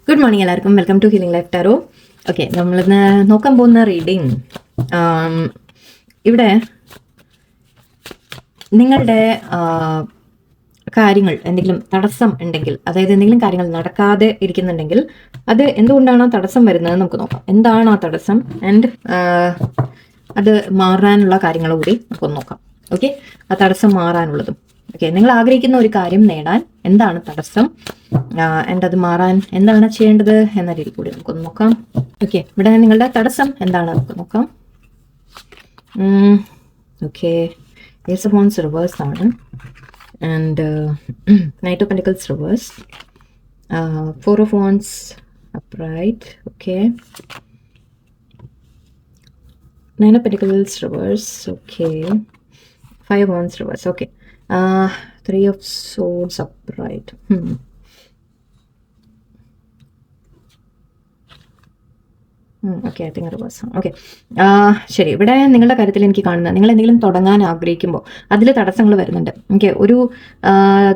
Good morning എല്ലാവർക്കും, welcome to healing life tarot. Okay, നമ്മളിന്ന് നോക്കാൻ പോകുന്ന റീഡിങ് ഇവിടെ നിങ്ങളുടെ കാര്യങ്ങൾ എന്തെങ്കിലും തടസ്സം ഉണ്ടെങ്കിൽ, അതായത് എന്തെങ്കിലും കാര്യങ്ങൾ നടക്കാതെ ഇരിക്കുന്നുണ്ടെങ്കിൽ അത് എന്തുകൊണ്ടാണ് ആ തടസ്സം വരുന്നത് നമുക്ക് നോക്കാം. എന്താണ് ആ തടസ്സം ആൻഡ് അത് മാറാനുള്ള കാര്യങ്ങൾ കൂടി നമുക്കൊന്ന് നോക്കാം. ഓക്കെ, ആ തടസ്സം മാറാനുള്ളതും. ഓക്കെ, നിങ്ങൾ ആഗ്രഹിക്കുന്ന ഒരു കാര്യം നേടാൻ എന്താണ് തടസ്സം ആൻഡ് അത് മാറാൻ എന്താണ് ചെയ്യേണ്ടത് എന്ന രീതിയിൽ കൂടി നമുക്കൊന്ന് നോക്കാം. ഓക്കെ, ഇവിടെ നിങ്ങളുടെ തടസ്സം എന്താണ് നമുക്ക് നോക്കാം. Okay, Ace of Wands reverse ആണ് and Knight of Pentacles reverse, 4 of Wands upright. Okay, 9 of Pentacles reverse. Okay, 5 of Wands reverse. Okay, 3 of Swords upright. Okay, I think reverse. Okay, ശരി. ഇവിടെ നിങ്ങളുടെ കാര്യത്തിൽ എനിക്ക് കാണുന്നത്, നിങ്ങൾ എന്തെങ്കിലും തുടങ്ങാൻ ആഗ്രഹിക്കുമ്പോൾ അതിൽ തടസ്സങ്ങൾ വരുന്നുണ്ട്. ഓക്കെ, ഒരു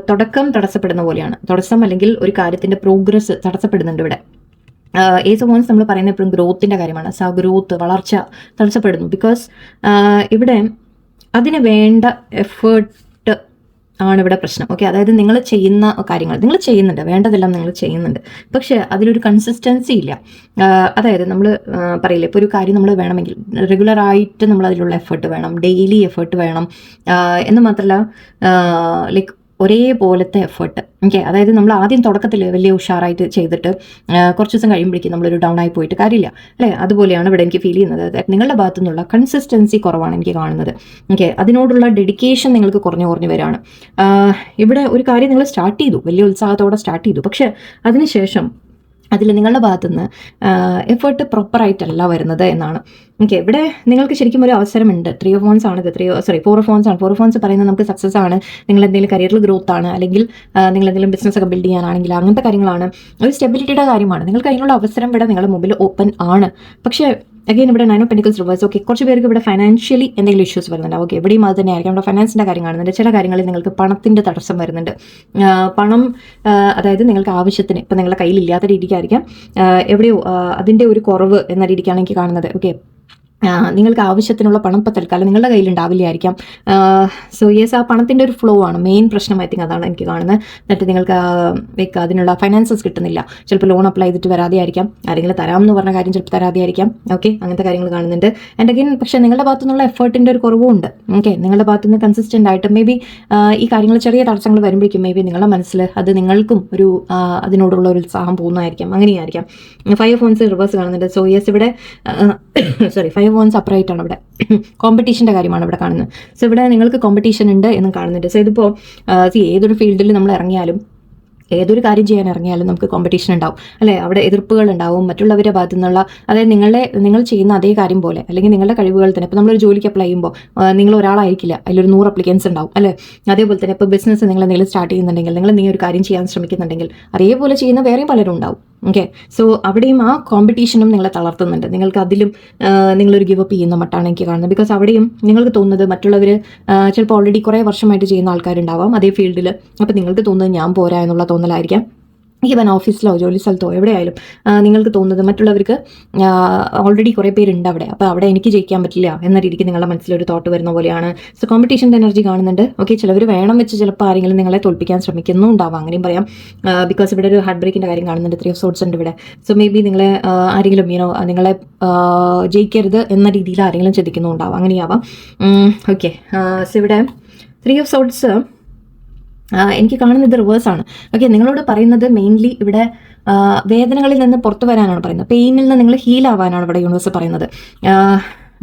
തുടക്കം തടസ്സപ്പെടുന്ന പോലെയാണ്. തടസ്സം അല്ലെങ്കിൽ ഒരു കാര്യത്തിന്റെ പ്രോഗ്രസ് തടസ്സപ്പെടുന്നുണ്ട് ഇവിടെ. ഏസ് ഓഫ് വാൻസ് നമ്മൾ പറയുന്ന എപ്പോഴും ഗ്രോത്തിന്റെ കാര്യമാണ്. ഗ്രോത്ത്, വളർച്ച തടസ്സപ്പെടുന്നു. ബിക്കോസ് ഇവിടെ അതിന് വേണ്ട എഫേർട്ട് ആണ് ഇവിടെ പ്രശ്നം. ഓക്കെ, അതായത് നിങ്ങൾ ചെയ്യുന്ന കാര്യങ്ങൾ നിങ്ങൾ ചെയ്യുന്നുണ്ട്, വേണ്ടതെല്ലാം നിങ്ങൾ ചെയ്യുന്നുണ്ട്, പക്ഷെ അതിലൊരു കൺസിസ്റ്റൻസി ഇല്ല. അതായത് നമ്മൾ പറയില്ലേ, ഇപ്പോൾ ഒരു കാര്യം നമ്മൾ വേണമെങ്കിൽ റെഗുലറായിട്ട് നമ്മൾ അതിലുള്ള എഫേർട്ട് വേണം, ഡെയിലി എഫേർട്ട് വേണം എന്ന് മാത്രമല്ല ലൈക്ക് ഒരേപോലത്തെ എഫേർട്ട്. ഓക്കെ, അതായത് നമ്മൾ ആദ്യം തുടക്കത്തിൽ വലിയ ഉഷാറായിട്ട് ചെയ്തിട്ട് കുറച്ച് ദിവസം കഴിയുമ്പോഴേക്കും നമ്മളൊരു ഡൗൺ ആയി പോയിട്ട് കാര്യമില്ല അല്ലേ. അതുപോലെയാണ് ഇവിടെ എനിക്ക് ഫീൽ ചെയ്യുന്നത്. അതായത് നിങ്ങളുടെ ഭാഗത്തു നിന്നുള്ള കൺസിസ്റ്റൻസി കുറവാണ് എനിക്ക് കാണുന്നത്. ഓക്കെ, അതിനോടുള്ള ഡെഡിക്കേഷൻ നിങ്ങൾക്ക് കുറഞ്ഞു വരികയാണ്. ഇവിടെ ഒരു കാര്യം നിങ്ങൾ സ്റ്റാർട്ട് ചെയ്തു, വലിയ ഉത്സാഹത്തോടെ സ്റ്റാർട്ട് ചെയ്തു, പക്ഷെ അതിനുശേഷം അതിൽ നിങ്ങളുടെ ഭാഗത്തുനിന്ന് എഫേർട്ട് പ്രോപ്പറായിട്ടല്ല വരുന്നത് എന്നാണ്. ഓക്കെ, ഇവിടെ നിങ്ങൾക്ക് ശരിക്കും ഒരു അവസരമുണ്ട്. 3 of Wands ആണിത്. 4 of Wands ആണ്. 4 of Wands പറയുന്നത് നമുക്ക് സക്സസ് ആണ്, നിങ്ങൾ എന്തെങ്കിലും കരിയറിൽ ഗ്രോത്ത് ആണ്, അല്ലെങ്കിൽ നിങ്ങൾ എന്തെങ്കിലും ബിസിനസ് ഒക്കെ ബിൽഡ് ചെയ്യാനാണെങ്കിൽ അങ്ങനത്തെ കാര്യങ്ങളാണ്, ഒരു സ്റ്റെബിലിറ്റിയുടെ കാര്യമാണ്. നിങ്ങൾക്ക് അതിനുള്ള അവസരം ഇവിടെ നിങ്ങളുടെ മുമ്പിൽ ഓപ്പൺ ആണ്. പക്ഷേ അഗൈൻ ഇവിടെ 9 of Pentacles റിവേഴ്സ്. ഓക്കെ, കുറച്ച് പേർക്ക് ഇവിടെ ഫൈനാൻഷ്യലി എന്തെങ്കിലും ഇഷ്യൂസ് വരുന്നുണ്ട്. ഓക്കെ, എവിടെയും അത് തന്നെ ആയിരിക്കും. ഇവിടെ ഫൈനാൻസിൻ്റെ കാര്യം കാണുന്നുണ്ട്. ചില കാര്യങ്ങളിൽ നിങ്ങൾക്ക് പണത്തിൻ്റെ തടസ്സം വരുന്നുണ്ട്. പണം അതായത് നിങ്ങൾക്ക് ആവശ്യത്തിന് ഇപ്പം നിങ്ങളുടെ കയ്യിലില്ലാത്ത രീതിക്കായിരിക്കാം, എവിടെയോ അതിൻ്റെ ഒരു കുറവ് എന്ന രീതിക്കാണ് എനിക്ക് കാണുന്നത്. ഓക്കെ, നിങ്ങൾക്ക് ആവശ്യത്തിനുള്ള പണം ഇപ്പോൾ തൽക്കാലം നിങ്ങളുടെ കയ്യിൽ ഉണ്ടാവില്ലായിരിക്കാം. സോ യെസ്, ആ പണത്തിൻ്റെ ഒരു ഫ്ലോ ആണ് മെയിൻ പ്രശ്നം. ഐ തിങ്ക് അതാണ് എനിക്ക് കാണുന്നത്. എന്നിട്ട് നിങ്ങൾക്ക് ലൈക്ക് അതിനുള്ള ഫൈനാൻസസ് കിട്ടുന്നില്ല. ചിലപ്പോൾ ലോൺ അപ്ലൈ ചെയ്തിട്ട് വരാതെ ആയിരിക്കാം, ആരെങ്കിലും തരാമെന്ന് പറഞ്ഞ കാര്യം ചിലപ്പോൾ തരാതെ ആയിരിക്കാം. ഓക്കെ, അങ്ങനത്തെ കാര്യങ്ങൾ കാണുന്നുണ്ട്. ആൻഡ് അഗൈൻ പക്ഷേ നിങ്ങളുടെ ഭാഗത്തു നിന്നുള്ള എഫേർട്ടിൻ്റെ ഒരു കുറവും ഉണ്ട്. ഓക്കെ, നിങ്ങളുടെ ഭാഗത്തു നിന്ന് കൺസിസ്റ്റൻ്റ് ആയിട്ട് മേ ബി ഈ കാര്യങ്ങൾ ചെറിയ തടസ്സങ്ങൾ വരുമ്പോഴേക്കും മേ ബി നിങ്ങളുടെ മനസ്സിൽ അത് നിങ്ങൾക്കും ഒരു അതിനോടുള്ള ഒരു ഉത്സാഹം പോകുന്നതായിരിക്കാം, അങ്ങനെയായിരിക്കാം. 5 of Wands റിവേഴ്സ് കാണുന്നുണ്ട്. സോ യെസ്, ഇവിടെ 5 of Wands അപ്രൈറ്റ് ആണ്. ഇവിടെ കോമ്പറ്റീഷൻ്റെ കാര്യമാണ് ഇവിടെ കാണുന്നത്. സോ ഇവിടെ നിങ്ങൾക്ക് കോമ്പറ്റീഷൻ ഉണ്ട് എന്നും കാണുന്നുണ്ട്. സോ ഇതിപ്പോൾ ഏതൊരു ഫീൽഡിൽ നമ്മൾ ഇറങ്ങിയാലും, ഏതൊരു കാര്യം ചെയ്യാൻ ഇറങ്ങിയാലും നമുക്ക് കോമ്പറ്റീഷൻ ഉണ്ടാവും അല്ലേ. അവിടെ എതിർപ്പുകൾ ഉണ്ടാവും മറ്റുള്ളവരുടെ ഭാഗത്തു നിന്നുള്ള. അതായത് നിങ്ങൾ ചെയ്യുന്ന അതേ കാര്യം പോലെ അല്ലെങ്കിൽ നിങ്ങളുടെ കഴിവുകൾ തന്നെ. ഇപ്പോൾ നമ്മളൊരു ജോലിക്ക് അപ്ലൈ ചെയ്യുമ്പോൾ നിങ്ങൾ ഒരാളായിരിക്കില്ല, അതിലൊരു 100 അപ്ലിക്കൻസ് ഉണ്ടാവും അല്ലേ. അതേപോലെ തന്നെ ഇപ്പോൾ ബിസിനസ് നിങ്ങൾ എന്തെങ്കിലും സ്റ്റാർട്ട് ചെയ്യുന്നുണ്ടെങ്കിൽ, നിങ്ങൾ എന്തെങ്കിലും ഒരു കാര്യം ചെയ്യാൻ ശ്രമിക്കുന്നുണ്ടെങ്കിൽ അതേപോലെ ചെയ്യുന്ന വേറെയും പലരും ഉണ്ടാവും. ഓക്കെ, സോ അവിടെയും ആ കോമ്പറ്റീഷനും നിങ്ങളെ തളർത്തുന്നുണ്ട്. നിങ്ങൾക്ക് അതിലും നിങ്ങളൊരു ഗിവ് അപ്പ് ചെയ്യുന്ന മട്ടാണ് എനിക്ക് കാണുന്നത്. ബിക്കോസ് അവിടെയും നിങ്ങൾക്ക് തോന്നുന്നത് മറ്റുള്ളവർ ചിലപ്പോൾ ഓൾറെഡി കുറേ വർഷമായിട്ട് ചെയ്യുന്ന ആൾക്കാരുണ്ടാവാം അതേ ഫീൽഡിൽ. അപ്പോൾ നിങ്ങൾക്ക് തോന്നുന്നത് ഞാൻ പോരാ എന്നുള്ള തോന്നലായിരിക്കാം. ഈവൻ ഓഫീസിലോ ജോലി സ്ഥലത്തോ എവിടെയായാലും നിങ്ങൾക്ക് തോന്നുന്നത് മറ്റുള്ളവർക്ക് ഓൾറെഡി കുറേ പേരുണ്ട് അവിടെ, അപ്പോൾ അവിടെ എനിക്ക് ജയിക്കാൻ പറ്റില്ല എന്ന രീതിക്ക് നിങ്ങളുടെ മനസ്സിലൊരു തോട്ട് വരുന്ന പോലെയാണ്. സോ കോമ്പറ്റീഷൻ്റെ എനർജി കാണുന്നുണ്ട്. ഓക്കെ, ചിലവർ വേണം വെച്ച് ചിലപ്പോൾ ആരെങ്കിലും നിങ്ങളെ തോൽപ്പിക്കാൻ ശ്രമിക്കുന്നുണ്ടാവാം, അങ്ങനെയും പറയാം. ബിക്കോസ് ഇവിടെ ഒരു ഹാർട്ട് ബ്രേക്കിൻ്റെ കാര്യം കാണുന്നുണ്ട്. 3 of Swords ഉണ്ട് ഇവിടെ. സോ മേ ബി നിങ്ങളെ ആരെങ്കിലും നിങ്ങളെ ജയിക്കരുത് എന്ന രീതിയിൽ ആരെങ്കിലും ചിന്തിക്കുന്നുണ്ടാവാം, അങ്ങനെയാവാം. ഓക്കെ, സോ ഇവിടെ 3 of Swords എനിക്ക് കാണുന്നത് റിവേഴ്സാണ്. ഓക്കെ, നിങ്ങളോട് പറയുന്നത് മെയിൻലി ഇവിടെ വേദനകളിൽ നിന്ന് പുറത്തു വരാനാണ് പറയുന്നത്. പെയിനിൽ നിന്ന് നിങ്ങൾ ഹീൽ ആവാനാണ് ഇവിടെ യൂണിവേഴ്സ് പറയുന്നത്.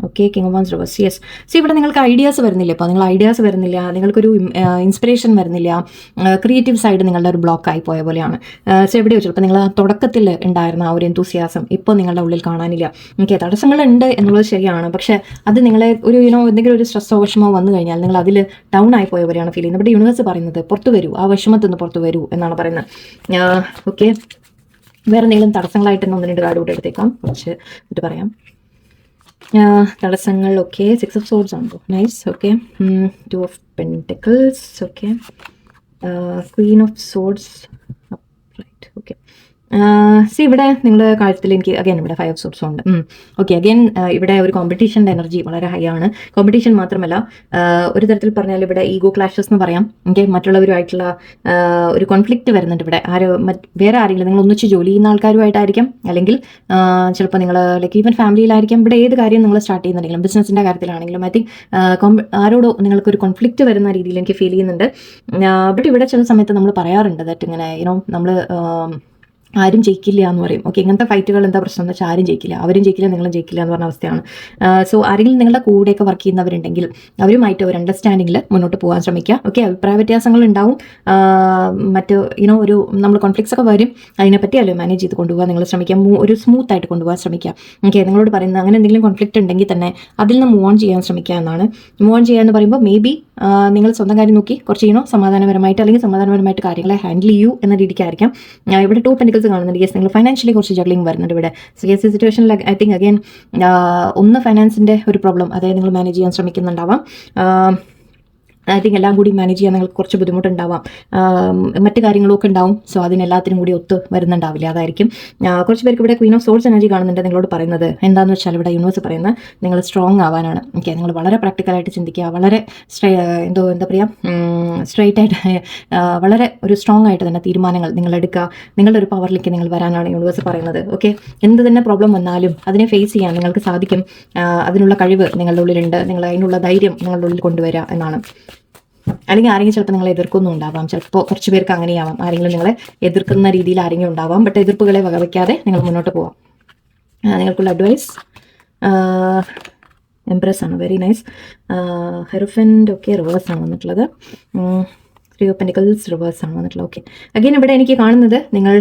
Okay, king of wands reverse. Yes, so ഇവിടെ നിങ്ങൾക്ക് ഐഡിയാസ് വരുന്നില്ല. ഇപ്പോൾ നിങ്ങൾ ഐഡിയാസ് വരുന്നില്ല, നിങ്ങൾക്കൊരു ഇൻസ്പിറേഷൻ വരുന്നില്ല, ക്രിയേറ്റീവ് സൈഡ് നിങ്ങളുടെ ഒരു ബ്ലോക്ക് ആയി പോയ പോലെയാണ്. സോ എവിടെ വെച്ചു ഇപ്പോൾ നിങ്ങൾ തുടക്കത്തിൽ ഉണ്ടായിരുന്ന ആ ഒരു എന്തൂസിയാസം ഇപ്പോൾ നിങ്ങളുടെ ഉള്ളിൽ കാണാനില്ല. ഓക്കെ, തടസ്സങ്ങളുണ്ട് എന്നുള്ളത് ശരിയാണ്, പക്ഷേ അത് നിങ്ങളെ ഒരു എന്തെങ്കിലും ഒരു സ്ട്രെസ്സോ വിഷമോ വന്നു കഴിഞ്ഞാൽ നിങ്ങൾ അതിൽ ഡൗൺ ആയി പോയ പോലെയാണ് ഫീൽ ചെയ്യുന്നത്. ഇവിടെ യൂണിവേഴ്സ് പറയുന്നത് പുറത്തു വരൂ, ആ വിഷമത്തിൽ നിന്ന് പുറത്തു വരൂ എന്നാണ് പറയുന്നത്. ഓക്കെ, വേറെ എന്തെങ്കിലും തടസ്സങ്ങളായിട്ട് 1-2 കാർഡ് കൂടെ എടുത്തേക്കാം, കുറച്ച് എന്നിട്ട് പറയാം. തടസ്സങ്ങൾ. ഓക്കെ, 6 ഓഫ് സോർഡ്സ് ആണല്ലോ, nice. Okay, 2 of pentacles. Okay, queen of swords right. Okay, see ഇവിടെ നിങ്ങളുടെ കാര്യത്തിൽ എനിക്ക് അഗൈൻ ഇവിടെ 5 ഓഫ് സോർഡ്സ് ഉണ്ട്. ഓക്കെ, അഗൈൻ ഇവിടെ ഒരു കോമ്പറ്റീഷൻ്റെ എനർജി വളരെ ഹൈ ആണ്. കോമ്പറ്റീഷൻ മാത്രമല്ല, ഒരു തരത്തിൽ പറഞ്ഞാൽ ഇവിടെ ഈഗോ ക്ലാഷസ് എന്ന് പറയാം. ഓക്കെ, മറ്റുള്ളവരുമായിട്ടുള്ള ഒരു കോൺഫ്ലിക്റ്റ് വരുന്നുണ്ട് ഇവിടെ. വേറെ ആരെങ്കിലും നിങ്ങൾ ഒന്നിച്ച് ജോലി ചെയ്യുന്ന ആൾക്കാരുമായിട്ടായിരിക്കാം, അല്ലെങ്കിൽ ചിലപ്പോൾ നിങ്ങൾ ലൈക്ക് ഈവൻ ഫാമിലിയിലായിരിക്കാം. ഇവിടെ ഏത് കാര്യം നിങ്ങൾ സ്റ്റാർട്ട് ചെയ്യുന്നുണ്ടെങ്കിലും ബിസിനസ്സിൻ്റെ കാര്യത്തിലാണെങ്കിലും ഐ തിങ്ക് ആരോടോ നിങ്ങൾക്കൊരു കോൺഫ്ലിക്റ്റ് വരുന്ന രീതിയിൽ എനിക്ക് ഫീൽ ചെയ്യുന്നുണ്ട്. ബട്ട് ഇവിടെ ചില സമയത്ത് നമ്മൾ പറയാറുണ്ട് ദാറ്റ് ഇങ്ങനെ നമ്മൾ ആരും ജയിക്കില്ല എന്ന് പറയും. ഓക്കെ, ഇങ്ങനത്തെ ഫൈറ്റുകൾ എന്താ പ്രശ്നം എന്ന് വെച്ചാൽ ആരും ജയിക്കില്ല, അവരും ജയിക്കില്ല, നിങ്ങളും ജയിക്കില്ല എന്ന് പറഞ്ഞ അവസ്ഥയാണ്. സോ ആരെങ്കിലും നിങ്ങളുടെ കൂടെയൊക്കെ വർക്ക് ചെയ്യുന്നവരുണ്ടെങ്കിൽ അവരുമായിട്ട് ഒരു അണ്ടർസ്റ്റാൻഡിങ്ങിൽ മുന്നോട്ട് പോകാൻ ശ്രമിക്കുക. ഓക്കെ, അഭിപ്രായ വ്യത്യാസങ്ങൾ ഉണ്ടാവും, മറ്റ് ഒരു നമ്മൾ കോൺഫ്ലിക്ട്സ് ഒക്കെ വരും, അതിനെപ്പറ്റി അല്ലേ മാനേജ് ചെയ്ത് കൊണ്ടുപോകാൻ നിങ്ങൾ ശ്രമിക്കുക, ഒരു സ്മൂത്ത് ആയിട്ട് കൊണ്ടുപോകാൻ ശ്രമിക്കുക. ഓക്കെ, നിങ്ങളോട് പറയുന്നത് അങ്ങനെ എന്തെങ്കിലും കോൺഫ്ലിക്റ്റ് ഉണ്ടെങ്കിൽ തന്നെ അതിൽ നിന്ന് മൂവ് ഓൺ ചെയ്യാൻ ശ്രമിക്കുക എന്നാണ്. മൂവ് ഓൺ ചെയ്യുക എന്ന് പറയുമ്പോൾ മേ ബി നിങ്ങൾ സ്വന്തം കാര്യം നോക്കി കുറച്ച് സമാധാനപരമായിട്ട് അല്ലെങ്കിൽ സമാധാനപരമായിട്ട് കാര്യങ്ങളെ ഹാൻഡിൽ ചെയ്യൂ എന്ന രീതിക്കായിരിക്കാം. ഇവിടെ 2 പെൻറ്റിക്കിൾസ് കാണുന്നുണ്ട്. യെസ്, നിങ്ങൾ ഫൈനാൻഷ്യലി കുറച്ച് ജഗ്ലിംഗ് വരുന്നുണ്ട് ഇവിടെ. സോ യെസ്, സിറ്റുവേഷനിൽ ഐ തിങ്ക് അഗൈൻ ഒന്ന് ഫൈനാൻസിൻ്റെ ഒരു പ്രോബ്ലം, അതായത് നിങ്ങൾ മാനേജ് ചെയ്യാൻ ശ്രമിക്കുന്നുണ്ടാവാം. ഐ തിങ്ക് എല്ലാം കൂടി മാനേജ് ചെയ്യാൻ നിങ്ങൾക്ക് കുറച്ച് ബുദ്ധിമുട്ടുണ്ടാവാം, മറ്റു കാര്യങ്ങളൊക്കെ ഉണ്ടാവും. സോ അതിനെല്ലാത്തിനും കൂടി ഒത്ത് വരുന്നുണ്ടാവില്ല, അതായിരിക്കും. കുറച്ച് പേർക്ക് ഇവിടെ ക്വീൻ ഓഫ് സോർഡ്സ് എനർജി കാണുന്നുണ്ട്. നിങ്ങളോട് പറയുന്നത് എന്താണെന്ന് വെച്ചാൽ ഇവിടെ യൂണിവേഴ്സ് പറയുന്നത് നിങ്ങൾ സ്ട്രോങ് ആവാനാണ്. ഓക്കെ, നിങ്ങൾ വളരെ പ്രാക്ടിക്കലായിട്ട് ചിന്തിക്കുക, വളരെ എന്താ പറയുക, സ്ട്രെയിറ്റ് ആയിട്ട് വളരെ ഒരു സ്ട്രോങ് ആയിട്ട് തന്നെ തീരുമാനങ്ങൾ നിങ്ങൾ എടുക്കുക. നിങ്ങളുടെ ഒരു പവറിലേക്ക് നിങ്ങൾ വരാനാണ് യൂണിവേഴ്സ് പറയുന്നത്. ഓക്കെ, എന്ത് തന്നെ പ്രോബ്ലം വന്നാലും അതിനെ ഫേസ് ചെയ്യാൻ നിങ്ങൾക്ക് സാധിക്കും. അതിനുള്ള കഴിവ് നിങ്ങളുടെ ഉള്ളിലുണ്ട്, നിങ്ങൾ അതിനുള്ള ധൈര്യം നിങ്ങളുടെ ഉള്ളിൽ കൊണ്ടുവരിക എന്നാണ്. അല്ലെങ്കിൽ ആരെങ്കിലും ചിലപ്പോൾ നിങ്ങളെ എതിർക്കൊന്നും ഉണ്ടാവാം, ചിലപ്പോൾ കുറച്ച് പേർക്ക് അങ്ങനെയാവാം, ആരെങ്കിലും നിങ്ങളെ എതിർക്കുന്ന രീതിയിൽ ആരെങ്കിലും ഉണ്ടാവാം. ബട്ട് എതിർപ്പുകളെ വകവയ്ക്കാതെ നിങ്ങൾ മുന്നോട്ട് പോവാം. നിങ്ങൾക്കുള്ള അഡ്വൈസ് എംപ്രസ് ആണ്, വെരി നൈസ്. ഹെറുഫൻഡ് ഓക്കെ, റിവേഴ്സ് ആണ് വന്നിട്ടുള്ളത്. 3 ഓഫ് പെൻറ്റിക്കിൾസ് റിവേഴ്സ് ആണ് വന്നിട്ടുള്ളത്. ഓക്കെ, അഗൈൻ ഇവിടെ എനിക്ക് കാണുന്നത് നിങ്ങൾ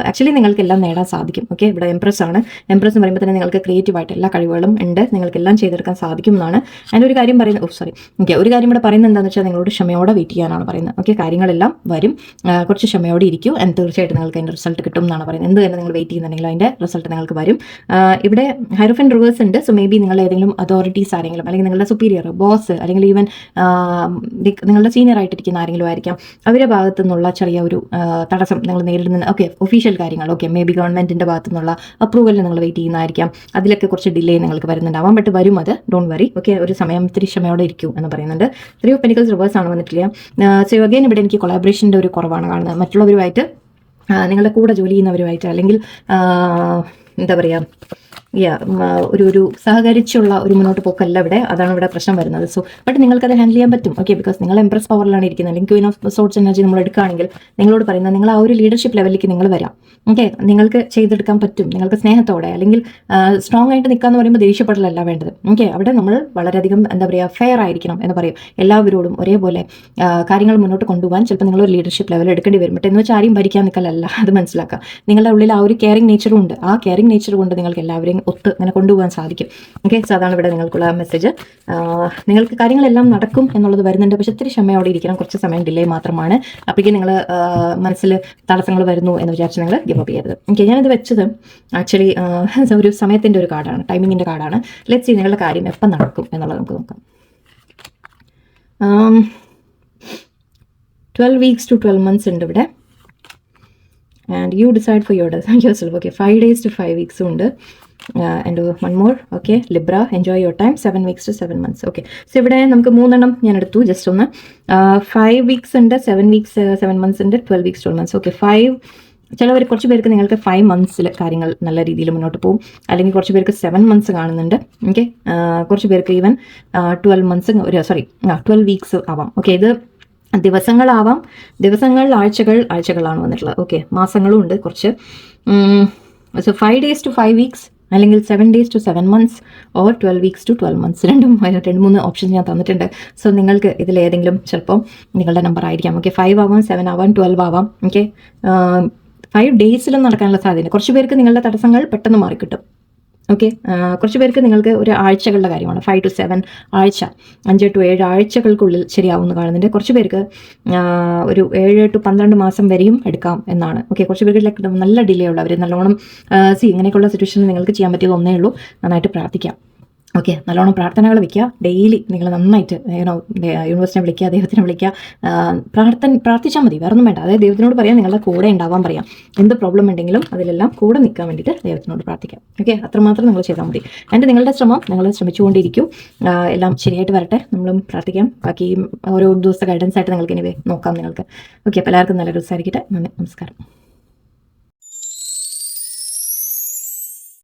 ആക്ച്വലി നിങ്ങൾക്കെല്ലാം നേടാൻ സാധിക്കും. ഓക്കെ, ഇവിടെ എംപ്രസ് ആണ്. എംപ്രസ് എന്ന് പറയുമ്പോൾ തന്നെ നിങ്ങൾക്ക് ക്രിയേറ്റീവായിട്ട് എല്ലാ കഴിവുകളും ഉണ്ട്, നിങ്ങൾക്കെല്ലാം ചെയ്തെടുക്കാൻ സാധിക്കും എന്നാണ്. അതിൻ്റെ ഒരു കാര്യം പറയുന്നത്, സോറി, ഓക്കെ, ഒരു കാര്യം ഇവിടെ പറയുന്നത് എന്താണെന്ന് വെച്ചാൽ നിങ്ങളോട് ക്ഷമയോടെ വെയിറ്റ് ചെയ്യാനാണ് പറയുന്നത്. ഓക്കെ, കാര്യങ്ങളെല്ലാം വരും, കുറച്ച് ക്ഷമയോടെ ഇരിക്കൂ, and തീർച്ചയായിട്ടും നിങ്ങൾക്ക് അതിൻ്റെ റിസൾട്ട് കിട്ടും എന്നാണ് പറയുന്നത്. എന്ത് തന്നെ നിങ്ങൾ വെയിറ്റ് ചെയ്യുന്നുണ്ടെങ്കിൽ അതിൻ്റെ റിസൾട്ട് നിങ്ങൾക്ക് വരും. ഇവിടെ ഹൈറോഫൻ റിവേഴ്സ് ഉണ്ട്. സോ മേ ബി നിങ്ങൾ ഏതെങ്കിലും അതോറിറ്റീസ് ആരെങ്കിലും, അല്ലെങ്കിൽ നിങ്ങളുടെ സുപ്പീരിയർ ബോസ്, അല്ലെങ്കിൽ ഈവൻ നിങ്ങളുടെ സീനിയർ ആയിട്ടിരിക്കുന്ന ആരെങ്കിലും ആയിരിക്കും, അവരുടെ ഭാഗത്തു നിന്നുള്ള ചെറിയ ഒരു തടസ്സം നിങ്ങൾ നേരിടുന്ന. ഓക്കെ, ഒഫീഷ്യൽ കാര്യങ്ങൾ, ഓക്കെ, മേ ബി ഗവൺമെൻറ്റിൻ്റെ ഭാഗത്തു നിന്നുള്ള അപ്രൂവലിന് നിങ്ങൾ വെയിറ്റ് ചെയ്യുന്നതായിരിക്കാം. അതിലൊക്കെ കുറച്ച് ഡിലേ നിങ്ങൾക്ക് വരുന്നുണ്ടാവാം, ബട്ട് വരും, അത് ഡോണ്ട് വറി. ഓക്കെ, ഒരു സമയം ഇത്തിരി ക്ഷമയോടെ ഇരിക്കും എന്ന് പറയുന്നുണ്ട്. 3 ഓഫ് പെൻറ്റിക്കിൾസ് റിവേഴ്സ് ആണ് വന്നിട്ടില്ല. സോ അഗൈൻ ഇവിടെ എനിക്ക് കൊളാബറേഷൻ്റെ ഒരു കുറവാണ് കാണുന്നത്. മറ്റുള്ളവരുമായിട്ട്, നിങ്ങളുടെ കൂടെ ജോലി ചെയ്യുന്നവരുമായിട്ട്, അല്ലെങ്കിൽ എന്താ പറയുക, ഒരു സഹകരിച്ചുള്ള ഒരു മുന്നോട്ട് പോക്കല്ല ഇവിടെ, അതാണ് ഇവിടെ പ്രശ്നം വരുന്നത്. സോ ബട്ട് നിങ്ങൾക്കത് ഹാൻഡിൽ ചെയ്യാൻ പറ്റും. ഓക്കെ, ബിക്കോസ് നിങ്ങൾ എംപ്രസ് പവറിലാണ് ഇരിക്കുന്നത്, അല്ലെങ്കിൽ ക്വീൻ ഓഫ് സോർഡ്സ് എനർജി നമ്മൾ എടുക്കുകയാണെങ്കിൽ നിങ്ങളോട് പറയുന്നത് നിങ്ങൾ ആ ഒരു ലീഡർഷിപ്പ് ലെവലിലേക്ക് നിങ്ങൾ വരാം. ഓക്കെ, നിങ്ങൾക്ക് ചെയ്തെടുക്കാൻ പറ്റും, നിങ്ങൾക്ക് സ്നേഹത്തോടെ, അല്ലെങ്കിൽ സ്ട്രോങ് ആയിട്ട് നിൽക്കുക എന്ന് പറയുമ്പോൾ ദേഷ്യപ്പെടലല്ല വേണ്ടത്. ഓക്കെ, അവിടെ നമ്മൾ വളരെയധികം എന്താ പറയുക, ഫെയർ ആയിരിക്കണം എന്ന് പറയും. എല്ലാവരോടും ഒരേപോലെ കാര്യങ്ങൾ മുന്നോട്ട് കൊണ്ടുപോകാൻ ചിലപ്പോൾ നിങ്ങളൊരു ലീഡർഷിപ്പ് ലെവൽ എടുക്കേണ്ടി വരും. ബട്ട് എന്ന് വെച്ചാൽ ആരെയും ഭരിക്കാൻ നിൽക്കലല്ല, അത് മനസ്സിലാക്കുക. നിങ്ങളുടെ ഉള്ളിൽ ആ ഒരു കെയറിംഗ് നേച്ചറും ഉണ്ട്. ആ കെയറിംഗ് നേച്ചർ കൊണ്ട് നിങ്ങൾക്ക് എല്ലാവരെയും ഒത്ത് അങ്ങനെ കൊണ്ടുപോകാൻ സാധിക്കും. ഓക്കെ, സോ അതാണ് ഇവിടെ നിങ്ങൾക്കുള്ള മെസ്സേജ്. നിങ്ങൾക്ക് കാര്യങ്ങളെല്ലാം നടക്കും എന്നുള്ളത് വരുന്നുണ്ട്, പക്ഷെ ഒത്തിരി ക്ഷമയോടെ ഇരിക്കണം, കുറച്ച് സമയം ഡിലേ മാത്രമാണ്. അപ്പോഴേക്കും നിങ്ങൾ മനസ്സിൽ തടസ്സങ്ങൾ വരുന്നു എന്ന് വിചാരിച്ച് നിങ്ങൾ ഗിവ് അപ്പ് ചെയ്യരുത്. ഓക്കെ, ഞാനിത് വെച്ചത് ആക്ച്വലി ഒരു സമയത്തിൻ്റെ ഒരു കാർഡാണ്, ടൈമിങ്ങിൻ്റെ കാർഡാണ്. ലെറ്റ്സ് സീ നിങ്ങളുടെ കാര്യം എപ്പം നടക്കും എന്നുള്ളത് നമുക്ക് നോക്കാം. 12 weeks to 12 months ഉണ്ട് ഇവിടെ. And you decide for yourself. Okay, 5 days to 5 weeks ഉണ്ട്. And one more. Okay, Libra, enjoy your time. 7 weeks to 7 months. Okay, so ഇവിടെ നമുക്ക് 3 എണ്ണം ഞാൻ എടുത്തു, ജസ്റ്റ് ഒന്ന്. 5 weeks ഉണ്ട്, 7 weeks 7 months ഉണ്ട്, 12 weeks 12 months. Okay, 5 ചിലവർ കുറച്ച് പേർക്ക് നിങ്ങൾക്ക് 5 months കാര്യങ്ങൾ നല്ല രീതിയിൽ മുന്നോട്ട് പോകും, അല്ലെങ്കിൽ കുറച്ച് പേർക്ക് 7 months കാണുന്നുണ്ട്. ഓക്കെ, കുറച്ച് പേർക്ക് ഈവൻ 12 months 12 weeks ആവാം. ഓക്കെ, ഇത് ദിവസങ്ങളാവാം, ദിവസങ്ങൾ, ആഴ്ചകളാണ് വന്നിട്ടുള്ളത്. ഓക്കെ, മാസങ്ങളും ഉണ്ട് കുറച്ച്. സോ 5 days to 5 weeks, അല്ലെങ്കിൽ 7 days to 7 months, or 12 weeks to 12 months. 2-3 options ഞാൻ തന്നിട്ടുണ്ട്. സോ നിങ്ങൾക്ക് ഇതിലേതെങ്കിലും ചിലപ്പോൾ നിങ്ങളുടെ നമ്പർ ആയിരിക്കാം. ഓക്കെ, 5 ആവാം, 7 ആവാം, 12 ആവാം. ഓക്കെ, 5 daysലും നടക്കാനുള്ള സാധ്യത. കുറച്ച് പേർക്ക് നിങ്ങളുടെ തടസ്സങ്ങൾ പെട്ടെന്ന് മാറിക്കിട്ടും. ഓക്കെ, കുറച്ച് പേർക്ക് നിങ്ങൾക്ക് ഒരു ആഴ്ചകളുടെ കാര്യമാണ്. 5 to 7 ആഴ്ച, 5 to 7 ആഴ്ചകൾക്കുള്ളിൽ ശരിയാവുമെന്ന് കാണുന്നുണ്ട്. കുറച്ച് പേർക്ക് ഒരു 7 to 12 മാസം വരെയും എടുക്കാം എന്നാണ്. ഓക്കെ, കുറച്ച് പേർക്ക് നല്ല ഡിലേ ഉള്ളവർ നല്ലോണം ഇങ്ങനെയൊക്കെയുള്ള സിറ്റുവേഷനിൽ നിങ്ങൾക്ക് ചെയ്യാൻ പറ്റിയത് ഒന്നേ ഉള്ളൂ, നന്നായിട്ട് പ്രാർത്ഥിക്കാം. ഓക്കെ, നല്ലോണം പ്രാർത്ഥനകൾ വയ്ക്കുക. ഡെയിലി നിങ്ങൾ നന്നായിട്ട് യൂണിവേഴ്സിനെ വിളിക്കുക, ദൈവത്തിനെ വിളിക്കുക, പ്രാർത്ഥിച്ചാൽ മതി, വേറെ ഒന്നും വേണ്ട. അതായത് ദൈവത്തിനോട് പറയാം, നിങ്ങളുടെ കൂടെ ഉണ്ടാവാൻ പറയാം. എന്ത് പ്രോബ്ലം ഉണ്ടെങ്കിലും അതിലെല്ലാം കൂടെ നിൽക്കാൻ വേണ്ടിയിട്ട് ദൈവത്തിനോട് പ്രാർത്ഥിക്കാം. ഓക്കെ, അത്രമാത്രം നിങ്ങൾ ചെയ്താൽ മതി. ആൻഡ് നിങ്ങളുടെ ശ്രമം നിങ്ങൾ ശ്രമിച്ചുകൊണ്ടിരിക്കും. എല്ലാം ശരിയായിട്ട് വരട്ടെ. നമ്മളും പ്രാർത്ഥിക്കാം. ബാക്കി ഓരോ ദിവസത്തെ ഗൈഡൻസ് ആയിട്ട് നിങ്ങൾക്ക് ഇനി നോക്കാം നിങ്ങൾക്ക്. ഓക്കെ, അപ്പോൾ എല്ലാവർക്കും നല്ലൊരു ദിവസമായിരിക്കട്ടെ. നന്ദി, നമസ്കാരം.